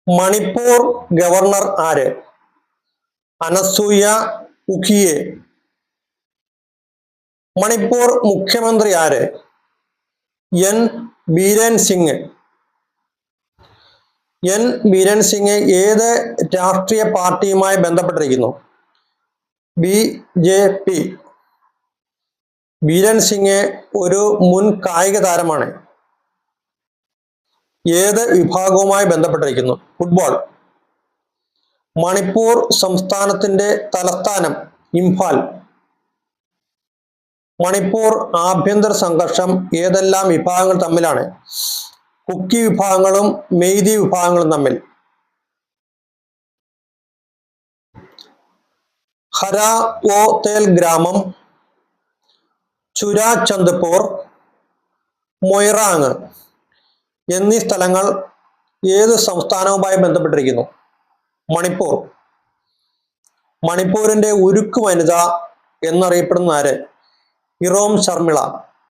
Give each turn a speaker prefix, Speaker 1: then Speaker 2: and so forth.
Speaker 1: Manipur governor ആര്? അനസൂയ ഉഖിയെ. മണിപ്പൂർ മുഖ്യമന്ത്രി ആര്? എൻ ബീരൻ സിംഗ്. എൻ ബീരൻ സിംഗ് ഏത് രാഷ്ട്രീയ പാർട്ടിയുമായി ബന്ധപ്പെട്ടിരിക്കുന്നു? BJP. ബീരൻ സിംഗ് ഒരു മുൻ കായിക താരമാണ്. ഏത് വിഭാഗവുമായി ബന്ധപ്പെട്ടിരിക്കുന്നു? ഫുട്ബോൾ. മണിപ്പൂർ സംസ്ഥാനത്തിന്റെ തലസ്ഥാനം ഇംഫാൽ. മണിപ്പൂർ ആഭ്യന്തര സംഘർഷം ഏതെല്ലാം വിഭാഗങ്ങൾ തമ്മിലാണ്? കുക്കി വിഭാഗങ്ങളും മെയ്തി വിഭാഗങ്ങളും തമ്മിൽ. ഹരാവോത്തേൽ ഗ്രാമം, ചുരാചന്ദ്പൂർ, മൊയ്റാങ് എന്നീ സ്ഥലങ്ങൾ ഏത് സംസ്ഥാനവുമായി ബന്ധപ്പെട്ടിരിക്കുന്നു? മണിപ്പൂർ. മണിപ്പൂരിന്റെ ഉരുക്കു വനിത എന്നറിയപ്പെടുന്ന ആര്? ഇറോം ശർമിള.